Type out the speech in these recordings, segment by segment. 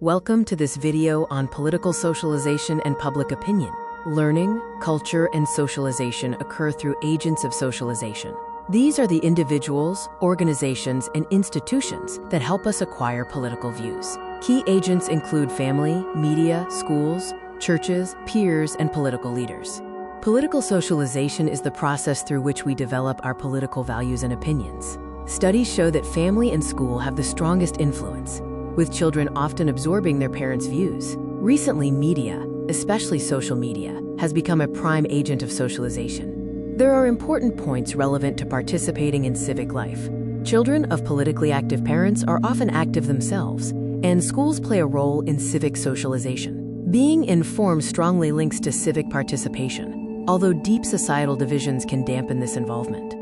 Welcome to this video on political socialization and public opinion. Learning, culture, and socialization occur through agents of socialization. These are the individuals, organizations, and institutions that help us acquire political views. Key agents include family, media, schools, churches, peers, and political leaders. Political socialization is the process through which we develop our political values and opinions. Studies show that family and school have the strongest influence, with children often absorbing their parents' views. Recently, media, especially social media, has become a prime agent of socialization. There are important points relevant to participating in civic life. Children of politically active parents are often active themselves, and schools play a role in civic socialization. Being informed strongly links to civic participation, although deep societal divisions can dampen this involvement.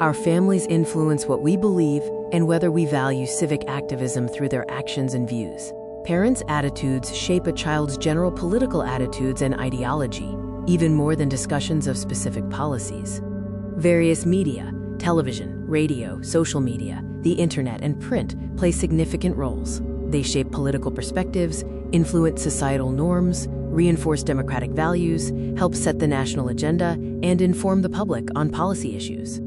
Our families influence what we believe and whether we value civic activism through their actions and views. Parents' attitudes shape a child's general political attitudes and ideology, even more than discussions of specific policies. Various media, television, radio, social media, the internet, and print play significant roles. They shape political perspectives, influence societal norms, reinforce democratic values, help set the national agenda, and inform the public on policy issues.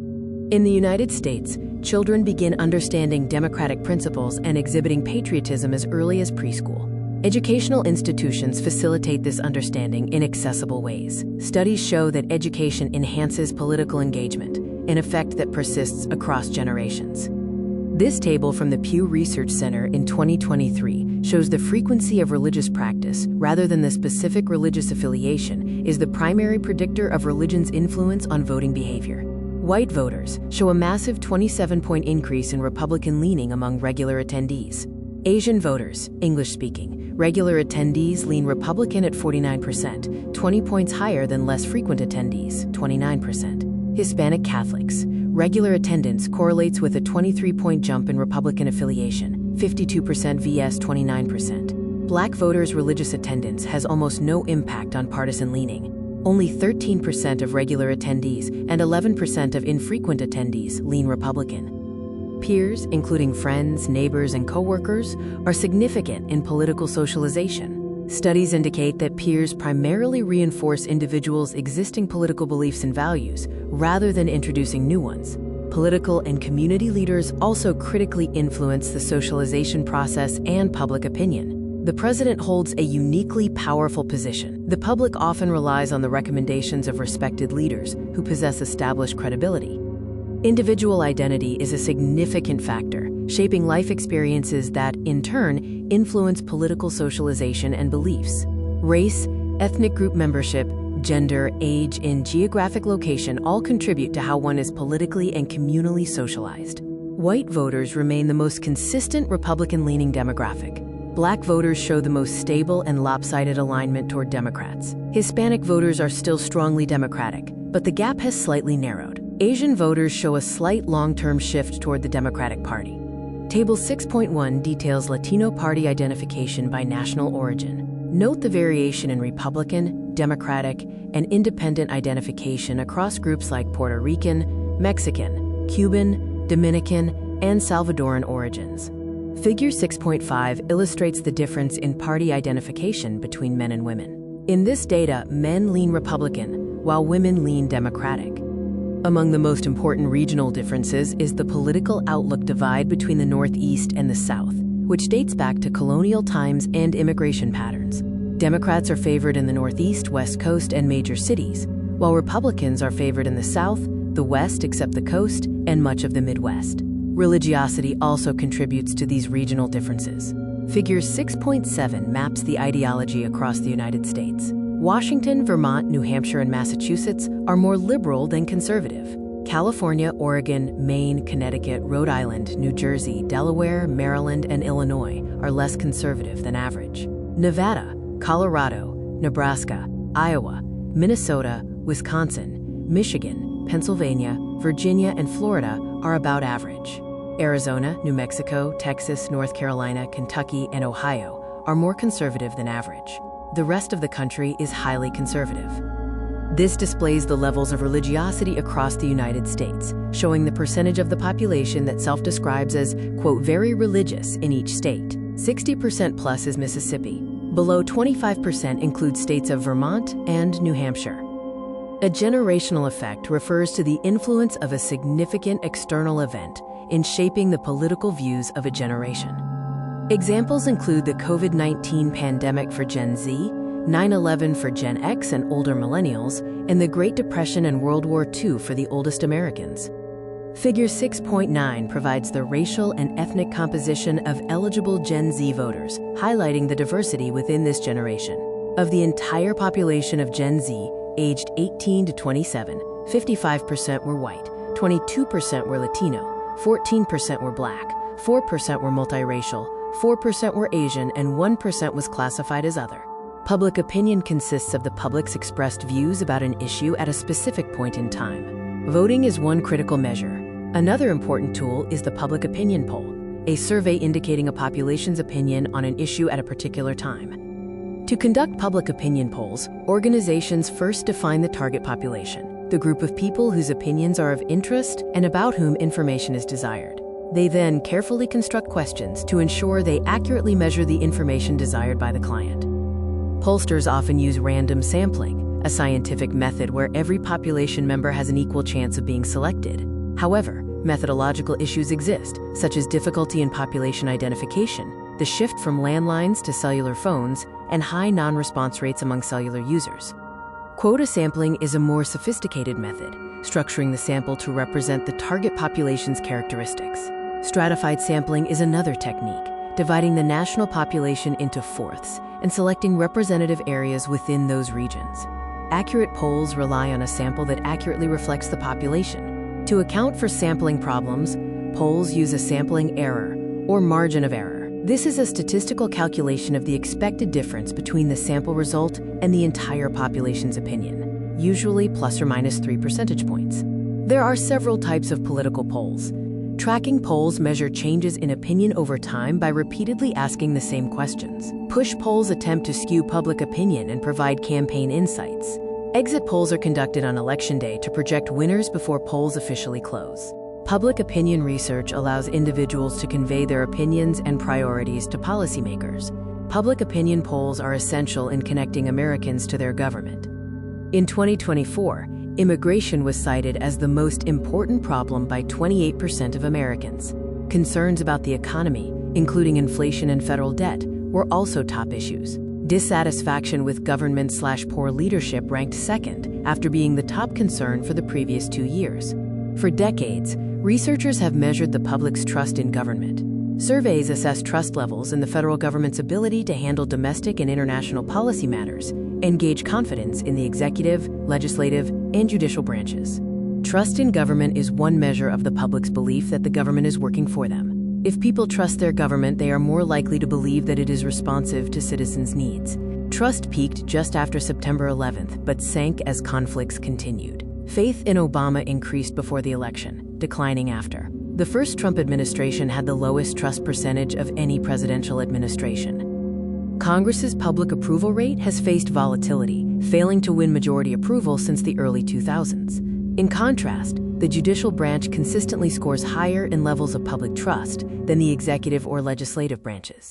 In the United States, children begin understanding democratic principles and exhibiting patriotism as early as preschool. Educational institutions facilitate this understanding in accessible ways. Studies show that education enhances political engagement, an effect that persists across generations. This table from the Pew Research Center in 2023 shows the frequency of religious practice, rather than the specific religious affiliation, is the primary predictor of religion's influence on voting behavior. White voters show a massive 27-point increase in Republican leaning among regular attendees. Asian voters, English-speaking, regular attendees lean Republican at 49%, 20 points higher than less frequent attendees, 29%. Hispanic Catholics, regular attendance correlates with a 23-point jump in Republican affiliation, 52% vs 29%. Black voters' religious attendance has almost no impact on partisan leaning. Only 13% of regular attendees and 11% of infrequent attendees lean Republican. Peers, including friends, neighbors, and coworkers, are significant in political socialization. Studies indicate that peers primarily reinforce individuals' existing political beliefs and values, rather than introducing new ones. Political and community leaders also critically influence the socialization process and public opinion. The president holds a uniquely powerful position. The public often relies on the recommendations of respected leaders who possess established credibility. Individual identity is a significant factor, shaping life experiences that, in turn, influence political socialization and beliefs. Race, ethnic group membership, gender, age, and geographic location all contribute to how one is politically and communally socialized. White voters remain the most consistent Republican-leaning demographic. Black voters show the most stable and lopsided alignment toward Democrats. Hispanic voters are still strongly Democratic, but the gap has slightly narrowed. Asian voters show a slight long-term shift toward the Democratic Party. Table 6.1 details Latino Party identification by national origin. Note the variation in Republican, Democratic, and Independent identification across groups like Puerto Rican, Mexican, Cuban, Dominican, and Salvadoran origins. Figure 6.5 illustrates the difference in party identification between men and women. In this data, men lean Republican, while women lean Democratic. Among the most important regional differences is the political outlook divide between the Northeast and the South, which dates back to colonial times and immigration patterns. Democrats are favored in the Northeast, West Coast, and major cities, while Republicans are favored in the South, the West except the Coast, and much of the Midwest. Religiosity also contributes to these regional differences. Figure 6.7 maps the ideology across the United States. Washington, Vermont, New Hampshire, and Massachusetts are more liberal than conservative. California, Oregon, Maine, Connecticut, Rhode Island, New Jersey, Delaware, Maryland, and Illinois are less conservative than average. Nevada, Colorado, Nebraska, Iowa, Minnesota, Wisconsin, Michigan, Pennsylvania, Virginia, and Florida are about average. Arizona, New Mexico, Texas, North Carolina, Kentucky, and Ohio are more conservative than average. The rest of the country is highly conservative. This displays the levels of religiosity across the United States, showing the percentage of the population that self-describes as, quote, very religious in each state. 60% plus is Mississippi. Below 25% include states of Vermont and New Hampshire. A generational effect refers to the influence of a significant external event in shaping the political views of a generation. Examples include the COVID-19 pandemic for Gen Z, 9/11 for Gen X and older millennials, and the Great Depression and World War II for the oldest Americans. Figure 6.9 provides the racial and ethnic composition of eligible Gen Z voters, highlighting the diversity within this generation. Of the entire population of Gen Z, aged 18 to 27, 55% were white, 22% were Latino, 14% were Black, 4% were multiracial, 4% were Asian, and 1% was classified as other. Public opinion consists of the public's expressed views about an issue at a specific point in time. Voting is one critical measure. Another important tool is the public opinion poll, a survey indicating a population's opinion on an issue at a particular time. To conduct public opinion polls, organizations first define the target population, the group of people whose opinions are of interest and about whom information is desired. They then carefully construct questions to ensure they accurately measure the information desired by the client. Pollsters often use random sampling, a scientific method where every population member has an equal chance of being selected. However, methodological issues exist, such as difficulty in population identification, the shift from landlines to cellular phones, and high non-response rates among cellular users. Quota sampling is a more sophisticated method, structuring the sample to represent the target population's characteristics. Stratified sampling is another technique, dividing the national population into fourths and selecting representative areas within those regions. Accurate polls rely on a sample that accurately reflects the population. To account for sampling problems, polls use a sampling error, or margin of error. This is a statistical calculation of the expected difference between the sample result and the entire population's opinion, usually plus or minus 3 percentage points. There are several types of political polls. Tracking polls measure changes in opinion over time by repeatedly asking the same questions. Push polls attempt to skew public opinion and provide campaign insights. Exit polls are conducted on election day to project winners before polls officially close. Public opinion research allows individuals to convey their opinions and priorities to policymakers. Public opinion polls are essential in connecting Americans to their government. In 2024, immigration was cited as the most important problem by 28% of Americans. Concerns about the economy, including inflation and federal debt, were also top issues. Dissatisfaction with government/poor leadership ranked second after being the top concern for the previous 2 years. For decades, researchers have measured the public's trust in government. Surveys assess trust levels in the federal government's ability to handle domestic and international policy matters and gauge confidence in the executive, legislative, and judicial branches. Trust in government is one measure of the public's belief that the government is working for them. If people trust their government, they are more likely to believe that it is responsive to citizens' needs. Trust peaked just after September 11th, but sank as conflicts continued. Faith in Obama increased before the election, declining after. The first Trump administration had the lowest trust percentage of any presidential administration. Congress's public approval rate has faced volatility, failing to win majority approval since the early 2000s. In contrast, the judicial branch consistently scores higher in levels of public trust than the executive or legislative branches.